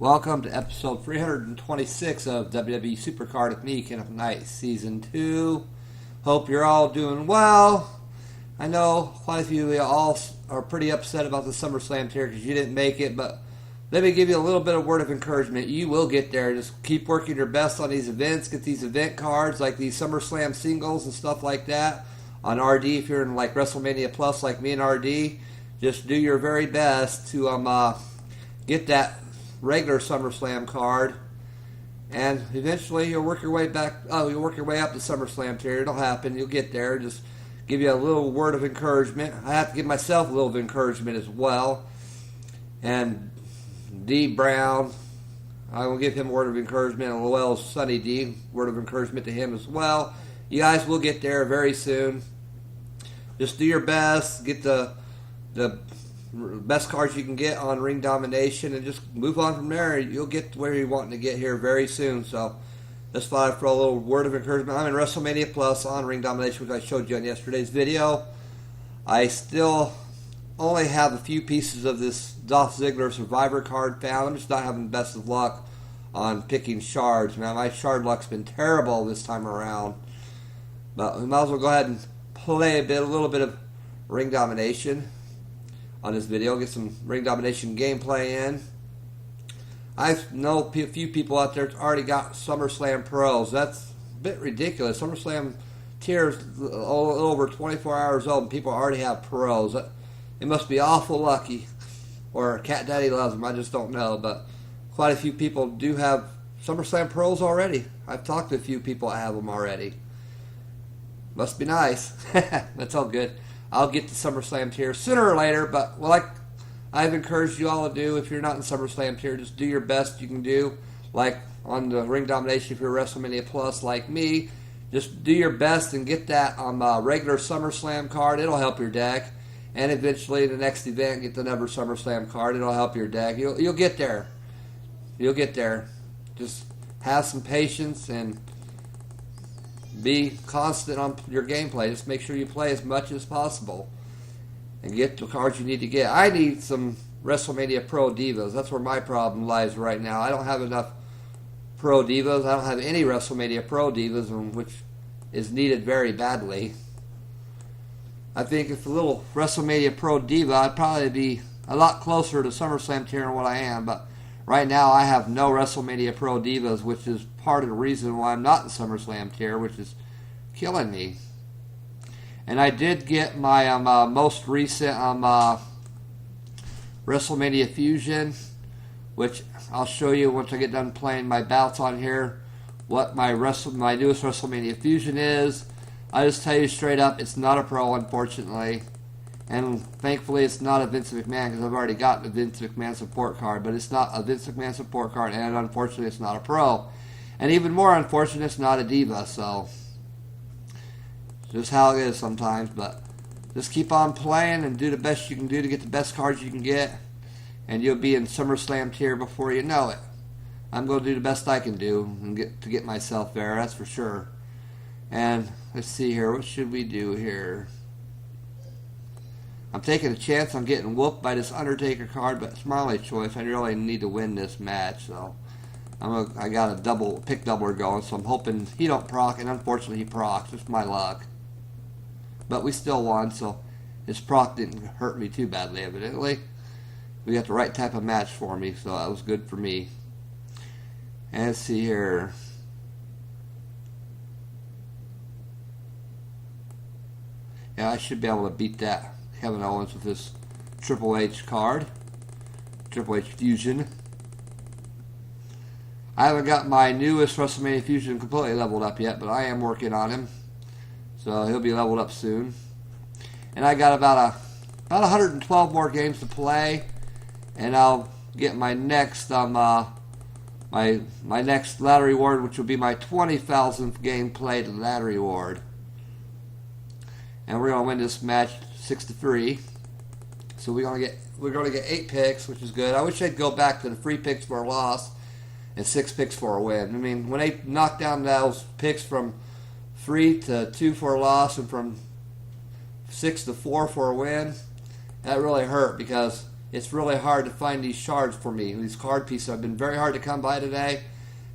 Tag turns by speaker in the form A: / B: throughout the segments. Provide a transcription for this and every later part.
A: Welcome to episode 326 of WWE SuperCard with me, Kenneth, Season 2. Hope you're all doing well. I know quite a few of you all are pretty upset about the SummerSlam tier because you didn't make it, but let me give you a little bit of word of encouragement. You will get there. Just keep working your best on these events. Get these event cards like these SummerSlam singles and stuff like that on RD. If you're in like WrestleMania Plus like me and RD, just do your very best to get that regular SummerSlam card, and eventually you'll work your way back. You'll work your way up the SummerSlam tier. It'll happen. You'll get there. Just give you a little word of encouragement. I have to give myself a little of encouragement as well. And D Brown, I will give him a word of encouragement, as well as Sonny D, word of encouragement to him as well. You guys will get there very soon. Just do your best. Get the best cards you can get on Ring Domination, and just move on from there. You'll get to where you're wanting to get here very soon. So that's why for a little word of encouragement. I'm in WrestleMania Plus on Ring Domination, which I showed you on yesterday's video. I still only have a few pieces of this Dolph Ziggler Survivor card found. I'm just not having the best of luck on picking shards. Man, my shard luck's been terrible this time around. But we might as well go ahead and play a little bit of Ring Domination on this video, get some Ring Domination gameplay in. I know a few people out there that's already got SummerSlam Pros. That's a bit ridiculous. SummerSlam tier is over 24 hours old and people already have Pros. It must be awful lucky, or Cat Daddy loves them, I just don't know. But quite a few people do have SummerSlam Pros already. I've talked to a few people that have them already. Must be nice. That's all good. I'll get the SummerSlam tier sooner or later, but like I've encouraged you all to do, if you're not in SummerSlam tier, just do your best you can do. Like on the Ring Domination, if you're WrestleMania Plus like me, just do your best and get that regular SummerSlam card. It'll help your deck. And eventually, the next event, get the number SummerSlam card. It'll help your deck. You'll get there. You'll get there. Just have some patience and be constant on your gameplay. Just make sure you play as much as possible and get the cards you need to get. I need some WrestleMania Pro Divas. That's where my problem lies right now. I don't have enough Pro Divas. I don't have any WrestleMania Pro Divas, which is needed very badly. I think if a little WrestleMania Pro Diva, I'd probably be a lot closer to SummerSlam tier than what I am. But right now, I have no WrestleMania Pro Divas, which is part of the reason why I'm not in SummerSlam tier, which is killing me. And I did get my most recent WrestleMania Fusion, which I'll show you once I get done playing my bouts on here, what my newest WrestleMania Fusion is. I just tell you straight up, it's not a Pro, unfortunately. And thankfully, it's not a Vince McMahon, because I've already got the Vince McMahon support card. But it's not a Vince McMahon support card, and unfortunately, it's not a Pro. And even more unfortunate, it's not a Diva. So, just how it is sometimes. But just keep on playing and do the best you can do to get the best cards you can get. And you'll be in SummerSlam tier before you know it. I'm going to do the best I can do and get myself there, that's for sure. And let's see here, what should we do here? I'm taking a chance on getting whooped by this Undertaker card, but it's my only choice. I really need to win this match, so I got a pick doubler going, so I'm hoping he don't proc, and unfortunately he procs. It's my luck. But we still won, so his proc didn't hurt me too badly, evidently. We got the right type of match for me, so that was good for me. And let's see here. Yeah, I should be able to beat that Kevin Owens with this Triple H card. Triple H Fusion. I haven't got my newest WrestleMania Fusion completely leveled up yet, but I am working on him. So he'll be leveled up soon. And I got about 112 more games to play, and I'll get my next my next ladder reward, which will be my 20,000th game played ladder reward. And we're gonna win this match 6-3. So we're gonna get 8 picks, which is good. I wish they'd go back to the 3 picks for a loss and 6 picks for a win. I mean, when they knocked down those picks from 3 to 2 for a loss and from 6 to 4 for a win, that really hurt, because it's really hard to find these shards for me. These card pieces have been very hard to come by today.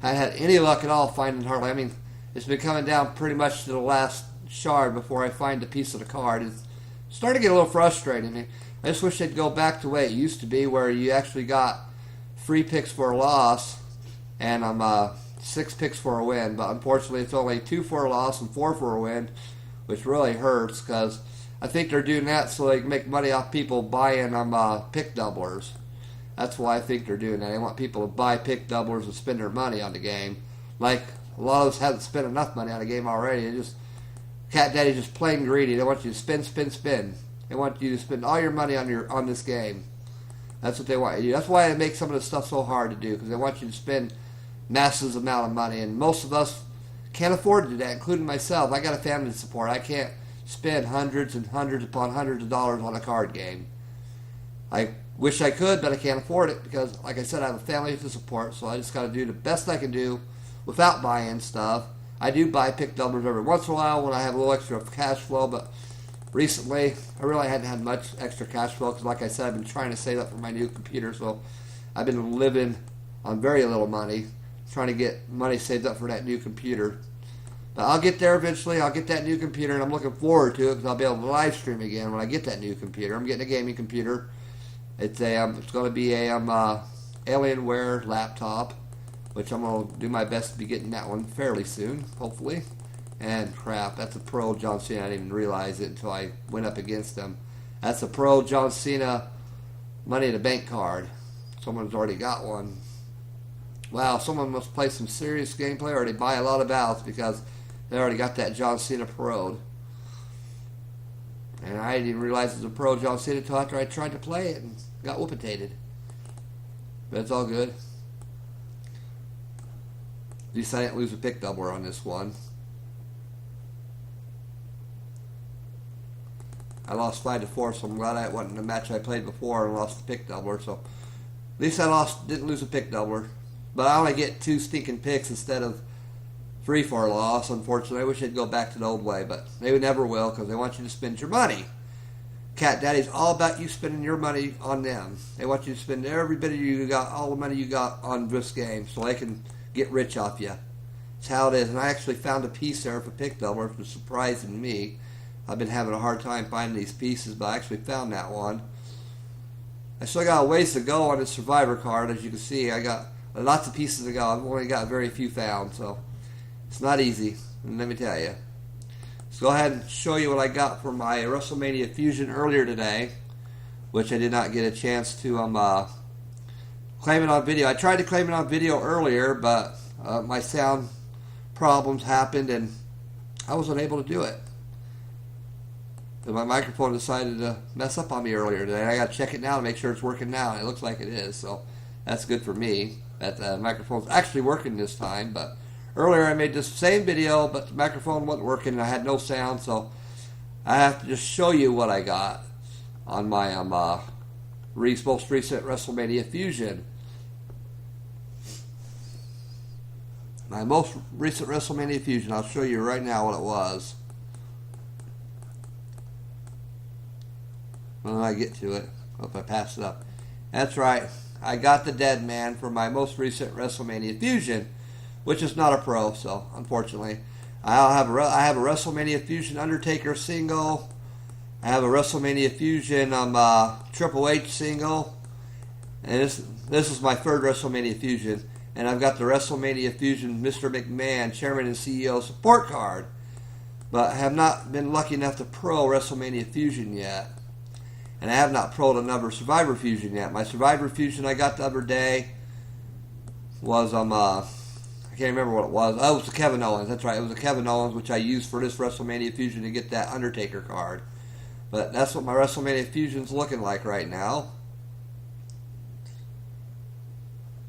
A: I haven't had any luck at all finding hardly. I mean, it's been coming down pretty much to the last shard before I find a piece of the card. It's starting to get a little frustrating. I just wish they'd go back to the way it used to be, where you actually got 3 picks for a loss and 6 picks for a win. But unfortunately, it's only 2 for a loss and 4 for a win, which really hurts because I think they're doing that so they can make money off people buying pick doublers. That's why I think they're doing that. They want people to buy pick doublers and spend their money on the game. Like, a lot of us haven't spent enough money on the game already. Cat Daddy's just plain greedy. They want you to spend, spend, spend. They want you to spend all your money on this game. That's what they want you to do. That's why they make some of this stuff so hard to do, because they want you to spend massive amount of money. And most of us can't afford to do that, including myself. I got a family to support. I can't spend hundreds and hundreds upon hundreds of dollars on a card game. I wish I could, but I can't afford it because, like I said, I have a family to support, so I just got to do the best I can do without buying stuff. I do buy pick doublers every once in a while when I have a little extra cash flow, but recently I really hadn't had much extra cash flow because, like I said, I've been trying to save up for my new computer, so I've been living on very little money, trying to get money saved up for that new computer. But I'll get there eventually. I'll get that new computer, and I'm looking forward to it because I'll be able to live stream again when I get that new computer. I'm getting a gaming computer. It's going to be a Alienware laptop, which I'm going to do my best to be getting that one fairly soon, hopefully. And crap, that's a Pro John Cena. I didn't even realize it until I went up against him. That's a Pro John Cena Money in the Bank card. Someone's already got one. Wow, someone must play some serious gameplay or they buy a lot of ballots because they already got that John Cena Pro. And I didn't even realize it was a Pro John Cena until after I tried to play it and got whoopitated. But it's all good. At least I didn't lose a pick doubler on this one. I lost 5-4, so I'm glad I wasn't in the match I played before and lost the pick doubler. So at least I didn't lose a pick doubler. But I only get 2 stinking picks instead of 3 for a loss, unfortunately. I wish they'd go back to the old way, but they never will because they want you to spend your money. Cat Daddy's all about you spending your money on them. They want you to spend every bit of you got, all the money you got on this game so they can get rich off you. That's how it is. And I actually found a piece there for pick doubler, which was surprising me. I've been having a hard time finding these pieces, but I actually found that one. I still got a ways to go on the Survivor card. As you can see, I got lots of pieces to go. I've only got very few found, so it's not easy, let me tell you. Let's go ahead and show you what I got for my WrestleMania Fusion earlier today, which I did not get a chance to claim it on video. I tried to claim it on video earlier, but my sound problems happened and I wasn't able to do it. And my microphone decided to mess up on me earlier today. I got to check it now to make sure it's working now, and it looks like it is, so that's good for me that the microphone's actually working this time. But earlier I made this same video, but the microphone wasn't working and I had no sound, so I have to just show you what I got on my most recent WrestleMania Fusion. My most recent WrestleMania Fusion, I'll show you right now what it was. When I get to it, hope I pass it up. That's right, I got the Dead Man for my most recent WrestleMania Fusion, which is not a pro, so unfortunately. I have a WrestleMania Fusion Undertaker single. I have a WrestleMania Fusion Triple H single. And this is my third WrestleMania Fusion. And I've got the WrestleMania Fusion Mr. McMahon Chairman and CEO support card. But I have not been lucky enough to pro WrestleMania Fusion yet. And I have not pro'd another Survivor Fusion yet. My Survivor Fusion I got the other day was I can't remember what it was. Oh, it was the Kevin Owens. That's right. It was the Kevin Owens, which I used for this WrestleMania Fusion to get that Undertaker card. But that's what my WrestleMania Fusion's looking like right now.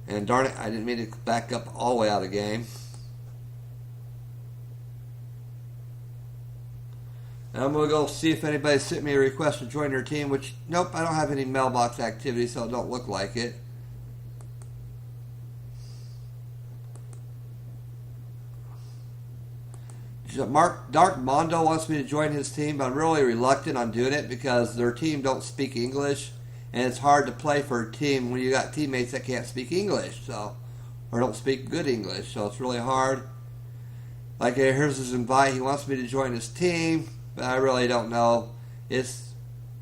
A: And darn it, I didn't mean to back up all the way out of the game. And I'm going to go see if anybody sent me a request to join their team, which, nope, I don't have any mailbox activity, so it don't look like it. Dark Mondo wants me to join his team, but I'm really reluctant on doing it because their team don't speak English, and it's hard to play for a team when you got teammates that can't speak English, or don't speak good English. So it's really hard. Like, here's his invite. He wants me to join his team, but I really don't know. It's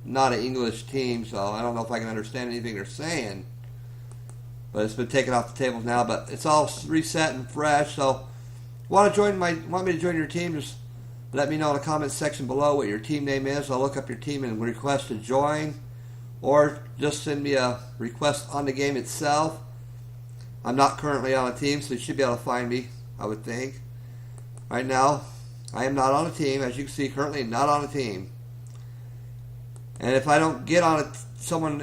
A: not an English team, so I don't know if I can understand anything they're saying. But it's been taken off the tables now. But it's all reset and fresh. So, want me to join your team? Just let me know in the comments section below what your team name is. I'll look up your team and request to join, or just send me a request on the game itself. I'm not currently on a team, so you should be able to find me, I would think. Right now, I am not on a team. As you can see, currently not on a team. And if I don't get on if someone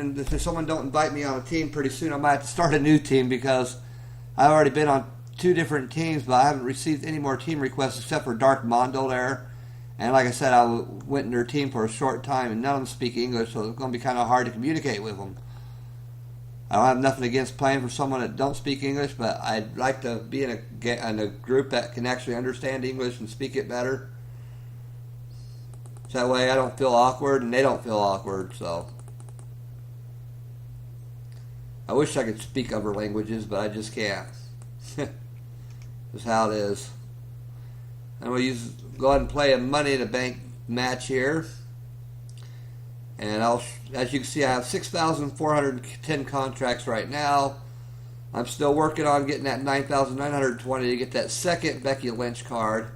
A: don't invite me on a team pretty soon, I might have to start a new team, because I've already been on 2 different teams, but I haven't received any more team requests except for Dark Mondo there. And like I said, I went in their team for a short time, and none of them speak English, so it's going to be kind of hard to communicate with them. I don't have nothing against playing for someone that don't speak English, but I'd like to be in a group that can actually understand English and speak it better. So that way I don't feel awkward and they don't feel awkward. So I wish I could speak other languages, but I just can't. That's how it is. And we'll go ahead and play a Money in the Bank match here. And as you can see, I have 6,410 contracts right now. I'm still working on getting that 9,920 to get that second Becky Lynch card.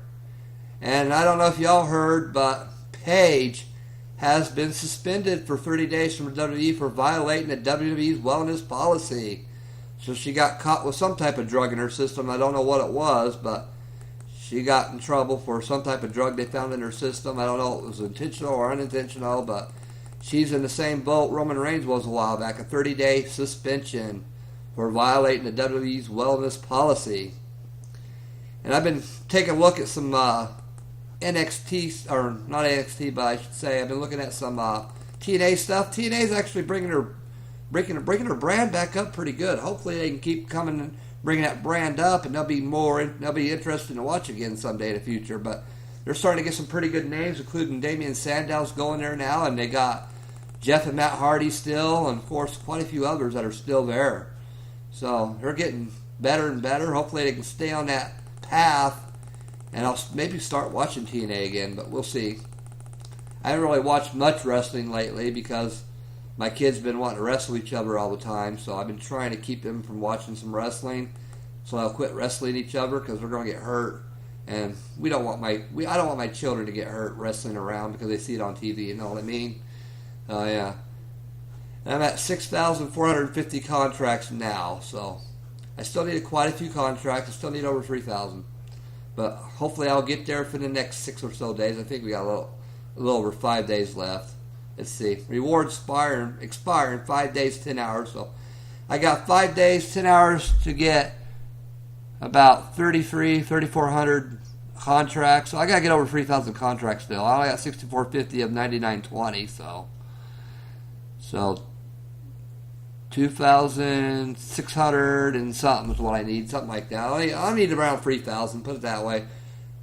A: And I don't know if y'all heard, but Paige has been suspended for 30 days from the WWE for violating the WWE's wellness policy. So she got caught with some type of drug in her system. I don't know what it was, but she got in trouble for some type of drug they found in her system. I don't know if it was intentional or unintentional, but she's in the same boat Roman Reigns was a while back, a 30-day suspension for violating the WWE's wellness policy. And I've been taking a look at some NXT, or not NXT, but I should say I've been looking at some TNA stuff. TNA's actually bringing her brand back up pretty good. Hopefully they can keep coming and bringing that brand up, and they'll be interested to watch again someday in the future. But they're starting to get some pretty good names, including Damian Sandow's going there now, and they got Jeff and Matt Hardy still, and of course quite a few others that are still there. So they're getting better and better. Hopefully they can stay on that path, and I'll maybe start watching TNA again, but we'll see. I haven't really watched much wrestling lately because my kids have been wanting to wrestle each other all the time, so I've been trying to keep them from watching some wrestling, so I'll quit wrestling each other because they're going to get hurt. And I don't want my children to get hurt wrestling around because they see it on TV, you know what I mean? Yeah. And I'm at 6,450 contracts now, so I still need quite a few contracts. I still need over 3,000. But hopefully I'll get there for the next 6 or so days. I think we got a little over 5 days left. Let's see. Rewards expire in 5 days, 10 hours. So I got 5 days, 10 hours to get about 3,400 contracts. So I got to get over 3,000 contracts still. I only got 6,450 of 9,920. So 2,600 and something is what I need. Something like that. I need around 3,000. Put it that way.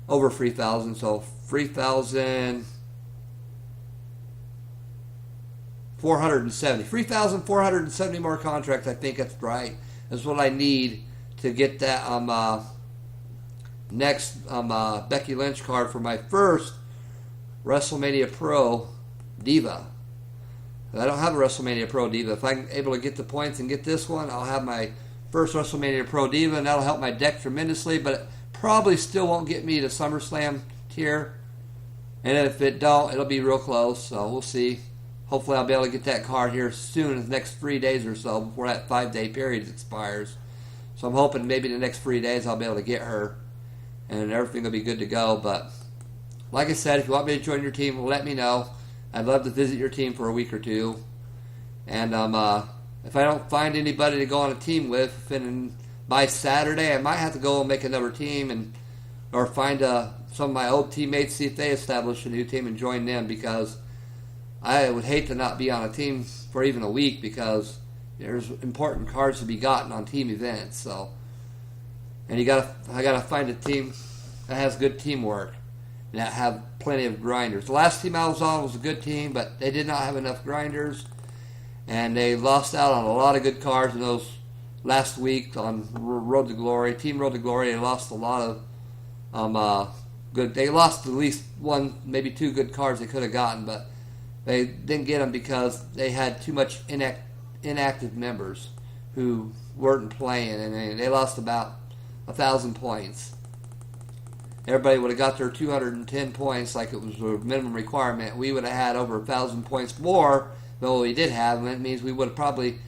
A: Over 3,000. So 3,470. 3,470 more contracts, I think that's right. That's what I need to get that next Becky Lynch card for my first WrestleMania Pro Diva. I don't have a WrestleMania Pro Diva. If I'm able to get the points and get this one, I'll have my first WrestleMania Pro Diva, and that'll help my deck tremendously, but it probably still won't get me to SummerSlam tier. And if it don't, it'll be real close, so we'll see. Hopefully I'll be able to get that card here soon, in the next 3 days or so, before that 5-day period expires. So I'm hoping maybe in the next 3 days I'll be able to get her, and everything will be good to go. But like I said, if you want me to join your team, let me know. I'd love to visit your team for a week or two. And if I don't find anybody to go on a team with, then by Saturday I might have to go and make another team, or find some of my old teammates, see if they establish a new team and join them, because I would hate to not be on a team for even a week, because there's important cards to be gotten on team events. So, and I gotta find a team that has good teamwork and that have plenty of grinders. The last team I was on was a good team, but they did not have enough grinders. And they lost out on a lot of good cards in those last week on Road to Glory. Team Road to Glory, they lost a lot of good. They lost at least one, maybe two good cards they could have gotten, but they didn't get them because they had too much inactive members who weren't playing, and they lost about 1,000 points. Everybody would have got their 210 points like it was a minimum requirement. We would have had over 1,000 points more than what we did have, and that means we would have probably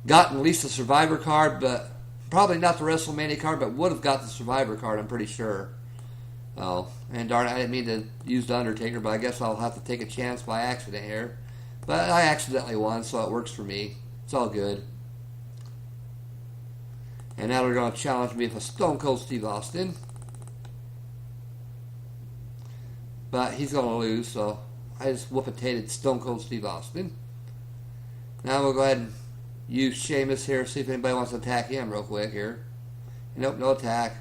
A: gotten at least the Survivor card, but probably not the WrestleMania card, but would have got the Survivor card, I'm pretty sure. Oh, and darn it, I didn't mean to use the Undertaker, but I guess I'll have to take a chance by accident here. But I accidentally won, so it works for me. It's all good. And now they're going to challenge me for Stone Cold Steve Austin. But he's going to lose, so I just whoop-a-tated Stone Cold Steve Austin. Now we'll go ahead and use Sheamus here, see if anybody wants to attack him real quick here. Nope, no attack.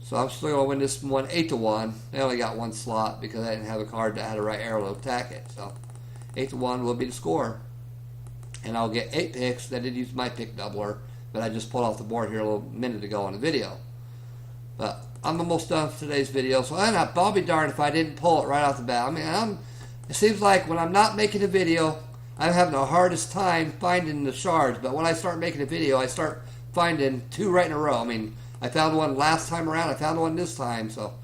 A: So I'm still going to win this one 8-1. They only got one slot because I didn't have a card that had a right arrow to attack it. So 8-1 will be the score. And I'll get 8 picks. I did use my pick doubler, but I just pulled off the board here a little minute ago in the video. But I'm almost done with today's video, so I'll be darned if I didn't pull it right off the bat. I mean, it seems like when I'm not making a video, I'm having the hardest time finding the shards, but when I start making a video, I start finding 2 right in a row. I mean, I found one last time around, I found one this time, so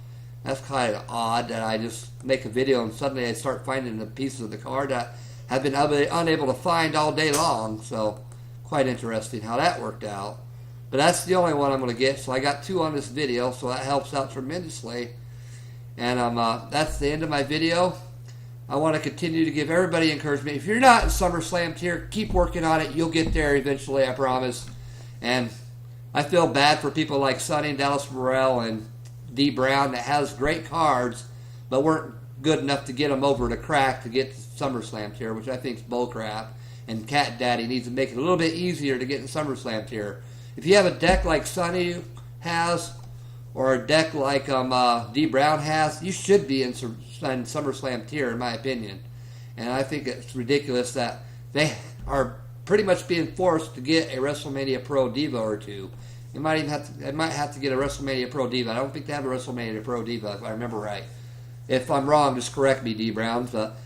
A: that's kind of odd that I just make a video and suddenly I start finding the pieces of the card that I've been unable to find all day long, so quite interesting how that worked out. But that's the only one I'm going to get, so I got 2 on this video, so that helps out tremendously. And that's the end of my video. I want to continue to give everybody encouragement. If you're not in SummerSlam tier, keep working on it. You'll get there eventually, I promise. And I feel bad for people like Sonny, Dallas Morrell, and D. Brown that has great cards, but weren't good enough to get them over to crack to get to SummerSlam tier, which I think is bullcrap. And Cat Daddy needs to make it a little bit easier to get in SummerSlam tier. If you have a deck like Sonny has, or a deck like D. Brown has, you should be in SummerSlam tier, in my opinion. And I think it's ridiculous that they are pretty much being forced to get a WrestleMania Pro Diva or 2. They might have to get a WrestleMania Pro Diva. I don't think they have a WrestleMania Pro Diva, if I remember right. If I'm wrong, just correct me, D. Brown. But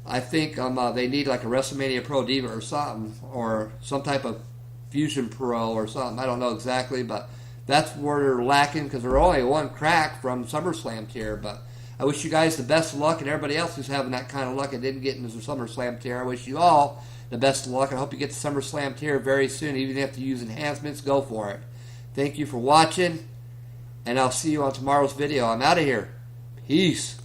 A: I think they need like a WrestleMania Pro Diva or something, or some type of Fusion Pro or something. I don't know exactly, but that's where they're lacking because they're only one crack from SummerSlam tier. But I wish you guys the best of luck, and everybody else who's having that kind of luck and didn't get into the SummerSlam tier, I wish you all the best of luck. I hope you get to SummerSlam tier very soon. Even if you use enhancements, go for it. Thank you for watching, and I'll see you on tomorrow's video. I'm out of here. Peace.